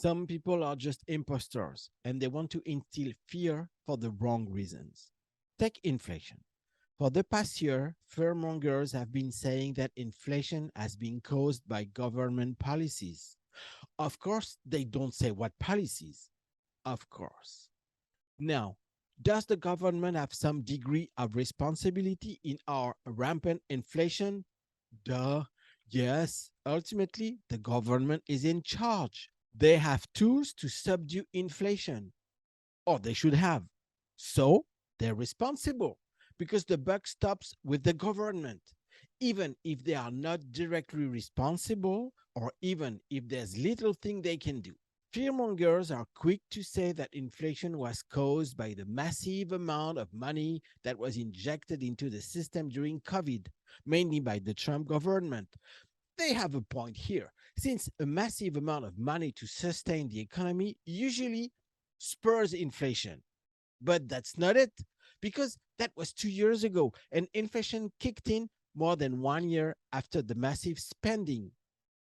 Some people are just imposters and they want to instill fear for the wrong reasons. Take inflation. For the past year, fearmongers have been saying that inflation has been caused by government policies. Of course, they don't say what policies. Of course. Now, does the government have some degree of responsibility in our rampant inflation? Duh. Yes, ultimately, the government is in charge. They have tools to subdue inflation, or they should have. So they're responsible because the buck stops with the government. Even if they are not directly responsible, or even if there's little thing they can do. Fearmongers are quick to say that inflation was caused by the massive amount of money that was injected into the system during COVID, mainly by the Trump government. They have a point here, since a massive amount of money to sustain the economy usually spurs inflation. But that's not it, because that was 2 years ago, and inflation kicked in more than 1 year after the massive spending.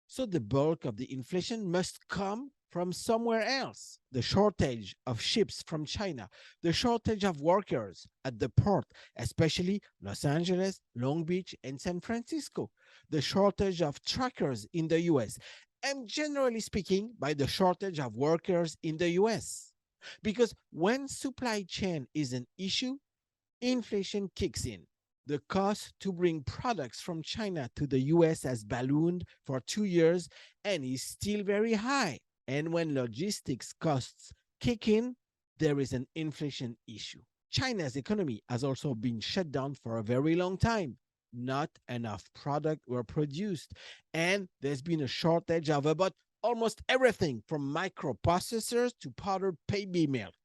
So the bulk of the inflation must come from somewhere else. The shortage of ships from China, the shortage of workers at the port, especially Los Angeles, Long Beach, and San Francisco, the shortage of truckers in the US, and generally speaking, by the shortage of workers in the US. Because when supply chain is an issue, inflation kicks in. The cost to bring products from China to the US has ballooned for 2 years and is still very high. And when logistics costs kick in, there is an inflation issue. China's economy has also been shut down for a very long time. Not enough product were produced, and there's been a shortage of about almost everything from microprocessors to powdered baby milk.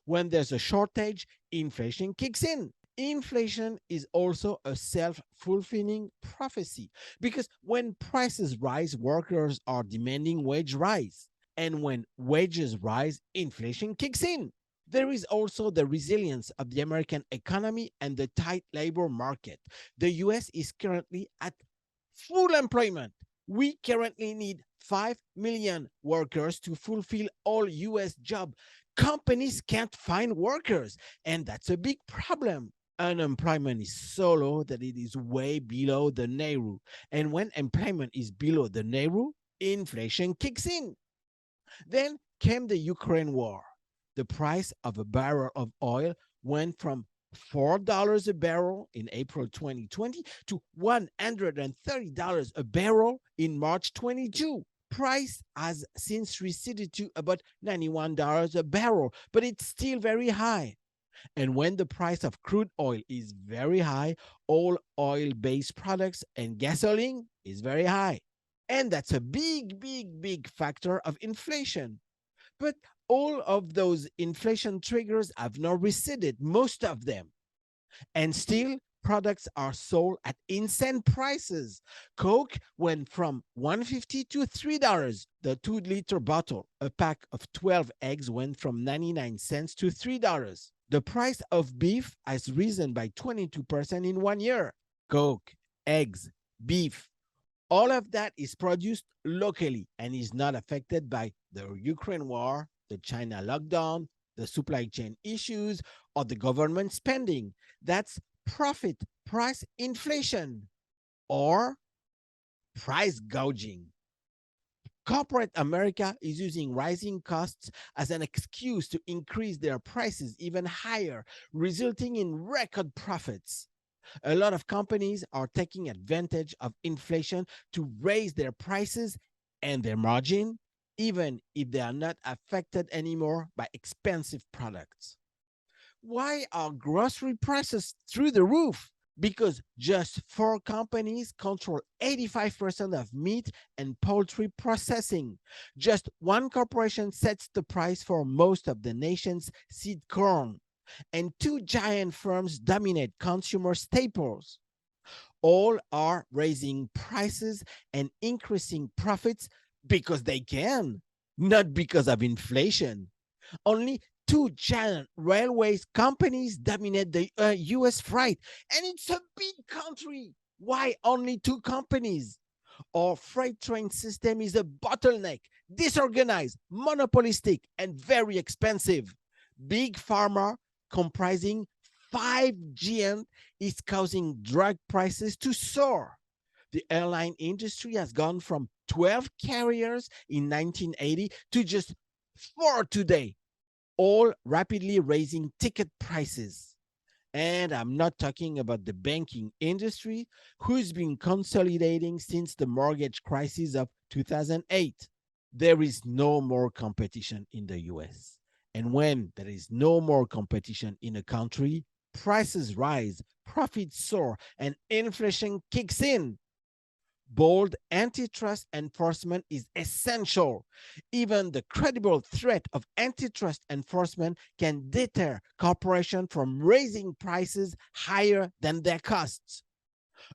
When there's a shortage, inflation kicks in. Inflation is also a self fulfilling prophecy because when prices rise, workers are demanding wage rise. And when wages rise, inflation kicks in. There is also the resilience of the American economy and the tight labor market. The US is currently at full employment. We currently need 5 million workers to fulfill all US jobs. Companies can't find workers, and that's a big problem. Unemployment is so low that it is way below the Nehru. And when employment is below the Nehru, inflation kicks in. Then came the Ukraine war. The price of a barrel of oil went from $4 a barrel in April 2020 to $130 a barrel in March 22. Price has since receded to about $91 a barrel, but it's still very high. And when the price of crude oil is very high, all oil-based products and gasoline is very high. And that's a big, big, big factor of inflation. But all of those inflation triggers have now receded, most of them. And still, products are sold at insane prices. Coke went from $1.50 to $3. The 2-liter bottle, a pack of 12 eggs, went from 99 cents to $3. The price of beef has risen by 22% in 1 year. Coke, eggs, beef, all of that is produced locally and is not affected by the Ukraine war, the China lockdown, the supply chain issues, or the government spending. That's profit price inflation or price gouging. Corporate America is using rising costs as an excuse to increase their prices even higher, resulting in record profits. A lot of companies are taking advantage of inflation to raise their prices and their margin, even if they are not affected anymore by expensive products. Why are grocery prices through the roof? Because just four companies control 85% of meat and poultry processing. Just one corporation sets the price for most of the nation's seed corn. And two giant firms dominate consumer staples. All are raising prices and increasing profits because they can, not because of inflation. Only two giant railways companies dominate the US freight, and it's a big country. Why only two companies? Our freight train system is a bottleneck. disorganized, monopolistic, and very expensive. Big pharma, comprising five giants, is causing drug prices to soar. The airline industry has gone from 12 carriers in 1980 to just four today, all rapidly raising ticket prices. And I'm not talking about the banking industry, who's been consolidating since the mortgage crisis of 2008. There is no more competition in the US. And when there is no more competition in a country, prices rise, profits soar, and inflation kicks in. Bold antitrust enforcement is essential. Even the credible threat of antitrust enforcement can deter corporations from raising prices higher than their costs.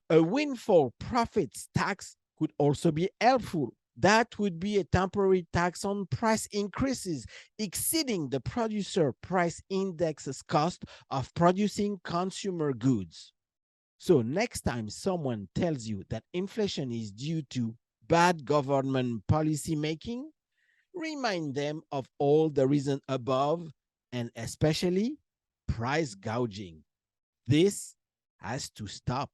A windfall profits tax could also be helpful. That would be a temporary tax on price increases exceeding the producer price index's cost of producing consumer goods. So next time someone tells you that inflation is due to bad government policy making, remind them of all the reasons above and especially price gouging. This has to stop.